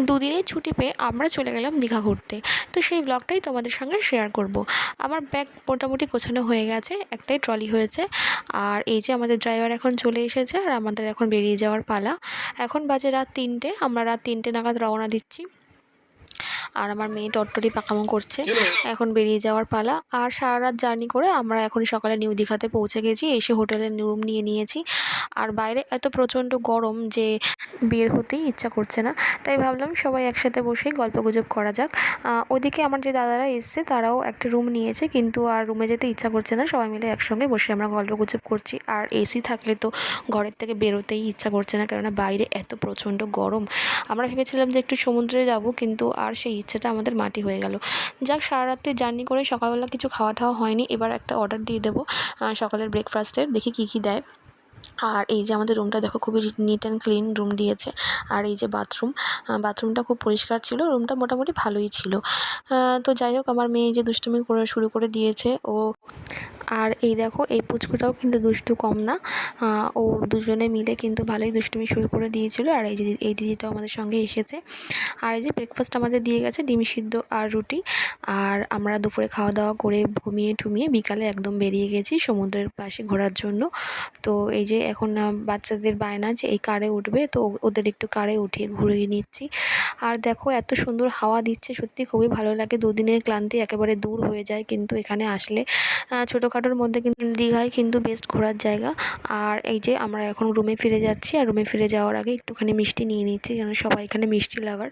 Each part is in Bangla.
দুদিনের ছুটি পেয়ে আমরা চলে গেলাম দীঘা ঘুরতে। তো সেই ব্লগটাই তোমাদের সঙ্গে শেয়ার করব। আমার ব্যাগ মোটামুটি গোছানো হয়ে গেছে, একটাই ট্রলি হয়েছে। আর এই যে আমাদের ড্রাইভার এখন চলে এসেছে আর আমাদের এখন বেরিয়ে যাওয়ার পালা। এখন বাজে রাত 3টে, আমরা রাত 3টে নাগাদ রওনা দিচ্ছি। আর আমার মেয়ে টট্টরি পাকামো করছে। এখন বেরিয়ে যাওয়ার পালা। আর সারা রাত জার্নি করে আমরা এখন সকালে নিউ দীঘাতে পৌঁছে গেছি, এসে হোটেলে রুম নিয়ে নিয়েছি। আর বাইরে এত প্রচণ্ড গরম যে বের হতেই ইচ্ছা করছে না, তাই ভাবলাম সবাই একসাথে বসেই গল্পগুজব করা যাক। ওদিকে আমার যে দাদারা এসছে তারাও একটা রুম নিয়েছে, কিন্তু আর রুমে যেতে ইচ্ছা করছে না, সবাই মিলে একসঙ্গে বসে আমরা গল্পগুজব করছি। আর এসি থাকলে তো ঘরের থেকে বেরোতেই ইচ্ছা করছে না, কেননা বাইরে এত প্রচণ্ড গরম। আমরা ভেবেছিলাম যে একটু সমুদ্রে যাব, কিন্তু আর সেই ইচ্ছেটা আমাদের মাটি হয়ে গেল। যাক, সারা রাত্রে জার্নি করে সকালবেলা কিছু খাওয়া টাওয়া হয়নি, এবার একটা অর্ডার দিয়ে দেবো সকালের ব্রেকফাস্টের, দেখি কী কী দেয়। আর এই যে আমাদের রুমটা দেখো, খুবই নিট অ্যান্ড ক্লিন রুম দিয়েছে। আর এই যে বাথরুমটা খুব পরিষ্কার ছিল, রুমটা মোটামুটি ভালোই ছিল। তো যাই হোক, আমার মেয়ে যে দুষ্টুমি করে শুরু করে দিয়েছে ও। আর এই দেখো, এই পুচকুটাও কিন্তু দুষ্টু কম না। ও দুজনে মিলে কিন্তু ভালোই দুষ্টুমি শুরু করে দিয়েছিল। আর এই দিদিটাও আমাদের সঙ্গে এসেছে। আর এই যে ব্রেকফাস্ট আমাদের দিয়ে গেছে, ডিম সিদ্ধ আর রুটি। আর আমরা দুপুরে খাওয়া দাওয়া করে ঘুমিয়ে টুমিয়ে বিকালে একদম বেরিয়ে গেছি সমুদ্রের পাশে ঘোরার জন্য। তো এই যে এখন বাচ্চাদের বায়না যে এই কারে উঠবে, তো ওদের একটু কারে উঠিয়ে ঘুরিয়ে নিচ্ছি। আর দেখো, এত সুন্দর হাওয়া দিচ্ছে, সত্যি খুবই ভালো লাগে। দুদিনের ক্লান্তি একেবারে দূর হয়ে যায় কিন্তু এখানে আসলে। ছোটোখাটোর মধ্যে কিন্তু দীঘায় কিন্তু বেস্ট ঘোরার জায়গা। আর এই যে আমরা এখন রুমে ফিরে যাচ্ছি, আর রুমে ফিরে যাওয়ার আগে একটুখানি মিষ্টি নিয়ে নিচ্ছি, যেন সবাই এখানে মিষ্টি লাভার।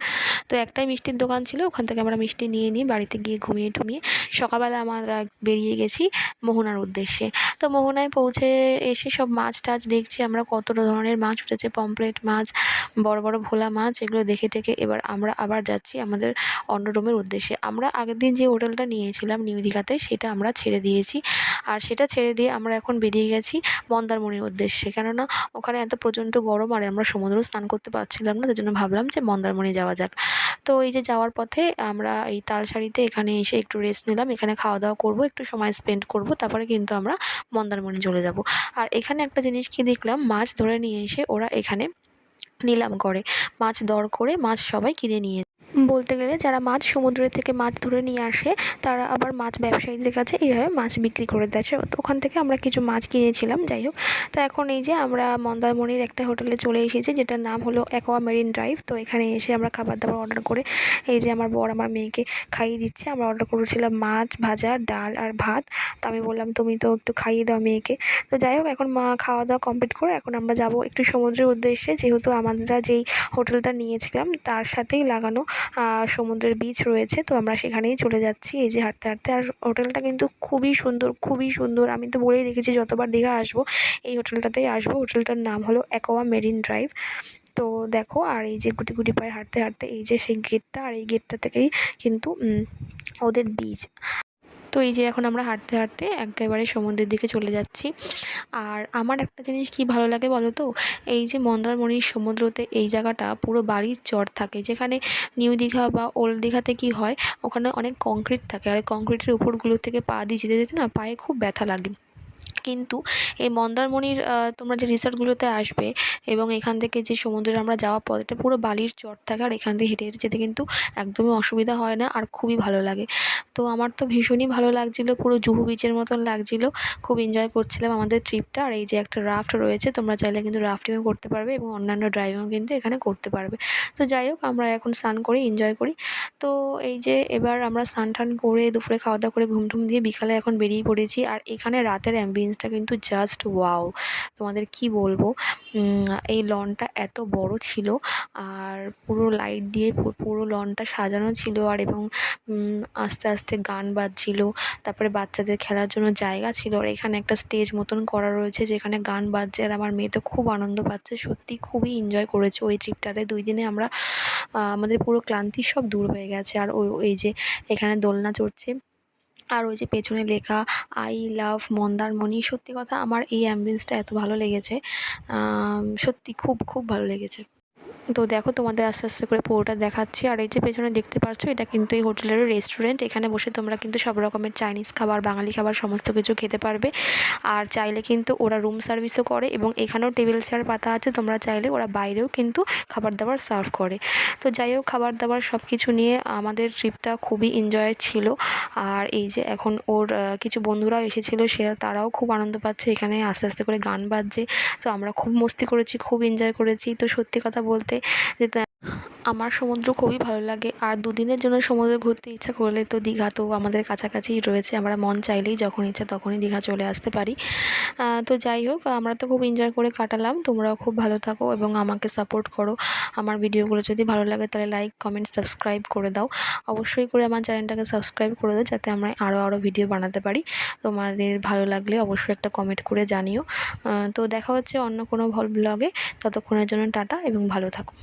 তো একটাই মিষ্টির দোকান ছিল, ওখান থেকে আমরা মিষ্টি নিয়ে নিই, বাড়িতে গিয়ে ঘুমিয়ে টুমিয়ে সকালবেলা আমরা বেরিয়ে গেছি মোহনার উদ্দেশ্যে। তো মোহনায় পৌঁছে এসে সব মাছ টাছ দেখছি আমরা, কত ধরনের মাছ উঠেছে, পমফ্রেট মাছ, বড় বড় ভোলা মাছ, এগুলো দেখে টেকে এবার আমরা আবার যাচ্ছি আমাদের অন্য রুমের উদ্দেশ্যে। আমরা আগের দিন যে হোটেলটা নিয়েছিলাম নিউ দীঘাতে, সেটা আমরা ছেড়ে দিয়েছি। আর সেটা ছেড়ে দিয়ে আমরা এখন বেরিয়ে গেছি মন্দারমণির উদ্দেশ্যে, কেননা ওখানে এত প্রচণ্ড গরম আর আমরা সমুদ্র স্নান করতে পারছিলাম না, তার জন্য ভাবলাম যে মন্দারমণি যাওয়া যাক। তো এই যে যাওয়ার পথে আমরা এই তালসারিতে এখানে এসে একটু রেস্ট নিলাম, এখানে খাওয়া দাওয়া করবো, একটু সময় স্পেন্ড করব, তারপরে কিন্তু আমরা মন্দারমণি চলে যাব। আর এখানে একটা জিনিস কি দেখলাম, মাছ ধরে নিয়ে এসে ওরা এখানে নিলাম করে, মাছ দর করে মাছ সবাই কিনে নিয়ে, বলতে গেলে যারা মাছ সমুদ্র থেকে মাছ ধরে নিয়ে আসে তারা আবার মাছ ব্যবসায়ীদের কাছে এইভাবে মাছ বিক্রি করে দিয়েছে। তো ওখান থেকে আমরা কিছু মাছ কিনেছিলাম। যাই হোক, তো এখন এই যে আমরা মন্দারমণির একটা হোটেলে চলে এসেছি, যেটার নাম হলো অ্যাকোয়া মেরিন ড্রাইভ। তো এখানে এসে আমরা খাবার দাবার অর্ডার করে এই যে আমার বর আমার মেয়েকে খাইয়ে দিচ্ছে। আমরা অর্ডার করেছিলাম মাছ ভাজা, ডাল আর ভাত। তো আমি বললাম তুমি তো একটু খাইয়ে দাও মেয়েকে। তো যাই হোক, এখন খাওয়া দাওয়া কমপ্লিট করে এখন আমরা যাব একটু সমুদ্রের উদ্দেশ্যে, যেহেতু আমরা যেই হোটেলটা নিয়েছিলাম তার সাথেই লাগানো সমুদ্রের বিচ রয়েছে। তো আমরা সেখানেই চলে যাচ্ছি এই যে হাঁটতে হাঁটতে। আর হোটেলটা কিন্তু খুবই সুন্দর, খুবই সুন্দর। আমি তো বলেই রেখেছি যতবার দীঘা আসবো এই হোটেলটাতেই আসবো। হোটেলটার নাম হলো অ্যাকোয়া মেরিন ড্রাইভ। তো দেখো, আর এই যে গুটি গুটি পায়ে হাঁটতে হাঁটতে এই যে সেই গেটটা, আর এই গেটটা থেকেই কিন্তু ওদের বিচ। তো এই যে এখন আমরা হাঁটতে হাঁটতে একেবারে সমুদ্রের দিকে চলে যাচ্ছি। আর আমার একটা জিনিস কি ভালো লাগে বলো তো, এই যে মন্দারমণির সমুদ্রতে এই জায়গাটা পুরো বালির চর থাকে, যেখানে নিউ দীঘা বা ওল্ড দীঘাতে কি হয়, ওখানে অনেক কংক্রিট থাকে, আর কংক্রিটের উপরগুলো থেকে পা দিয়ে যেতে যেতে না পায়ে খুব ব্যথা লাগে। কিন্তু এই মন্দারমণির তোমরা যে রিসর্টগুলোতে আসবে এবং এখান থেকে যে সমুদ্রে আমরা যাওয়া পথ, এটা পুরো বালির চর থাকে, আর এখান থেকে হেঁটে হেঁটে যেতে কিন্তু একদমই অসুবিধা হয় না, আর খুবই ভালো লাগে। তো আমার তো ভীষণই ভালো লাগছিলো, পুরো জুহু বিচের মতন লাগছিলো, খুব এনজয় করছিলাম আমাদের ট্রিপটা। আর এই যে একটা রাফট রয়েছে, তোমরা চাইলে কিন্তু রাফটিংও করতে পারবে এবং অন্যান্য ড্রাইভিংও কিন্তু এখানে করতে পারবে। তো যাই হোক, আমরা এখন স্নান করি, এনজয় করি। তো এই যে এবার আমরা স্নান টান করে দুপুরে খাওয়া দাওয়া করে ঘুম টুম দিয়ে বিকালে এখন বেরিয়ে পড়েছি। আর এখানে রাতের অ্যাম্বিয়েন্সটা কিন্তু জাস্ট ওয়াও, তোমাদের কি বলবো। এই লনটা এত বড় ছিল, আর পুরো লাইট দিয়ে পুরো লনটা সাজানো ছিল, আর এবং আস্তে আস্তে গান বাজছিল। তারপরে বাচ্চাদের খেলার জন্য জায়গা ছিল, আর এখানে একটা স্টেজ মতন করা রয়েছে যেখানে গান বাজছে। আর আমার মেয়ে তো খুব আনন্দ পাচ্ছে, সত্যি খুবই এনজয় করেছে ওই ট্রিপটাতে। 2 দিনে আমরা আমাদের পুরো ক্লান্তি সব দূর হয়ে গেছে। আর এই যে এখানে দোলনা চড়ছে, আর ওই যে পেছনে লেখা আই লাভ মন্দারমণি। সত্যি কথা, আমার এই অ্যাম্বিয়েন্সটা এত ভালো লেগেছে, সত্যি খুব খুব ভালো লেগেছে। তো দেখো তোমাদের আস্তে আস্তে করে পুরোটা দেখাচ্ছি। আর এই যে পেছনে দেখতে পাচ্ছ, এটা কিন্তু এই হোটেলের রেস্টুরেন্ট। এখানে বসে তোমরা কিন্তু সব রকমের চাইনিজ খাবার, বাঙালি খাবার সমস্ত কিছু খেতে পারবে। আর চাইলে কিন্তু ওরা রুম সার্ভিসও করে, এবং এখানেও টেবিল চেয়ার পাতা আছে, তোমরা চাইলে ওরা বাইরেও কিন্তু খাবার দাবার সার্ভ করে। তো যাই হোক, খাবার দাবার সব কিছু নিয়ে আমাদের ট্রিপটা খুবই এনজয় ছিল। আর এই যে এখন ওর কিছু বন্ধুরাও এসেছিলো, তারাও খুব আনন্দ পাচ্ছে। এখানে আস্তে আস্তে করে গান বাজছে, তো আমরা খুব মস্তি করেছি, খুব এনজয় করেছি। তো সত্যি কথা বলতে যে আমার সমুদ্র খুবই ভালো লাগে। আর দুদিনের জন্য সমুদ্রে ঘুরতে ইচ্ছা করলে তো দীঘা তো আমাদের কাছাকাছিই রয়েছে, আমরা মন চাইলেই যখন ইচ্ছা তখনই দীঘা চলে আসতে পারি। তো যাই হোক, আমরা তো খুব এনজয় করে কাটালাম। তোমরাও খুব ভালো থাকো এবং আমাকে সাপোর্ট করো। আমার ভিডিওগুলো যদি ভালো লাগে তাহলে লাইক, কমেন্ট, সাবস্ক্রাইব করে দাও। অবশ্যই করে আমার চ্যানেলটাকে সাবস্ক্রাইব করে দাও, যাতে আমরা আরও ভিডিও বানাতে পারি। তোমাদের ভালো লাগলে অবশ্যই একটা কমেন্ট করে জানিও। তো দেখা হচ্ছে অন্য কোনো ব্লগে। ততক্ষণের জন্য টাটা এবং ভালো থাকো।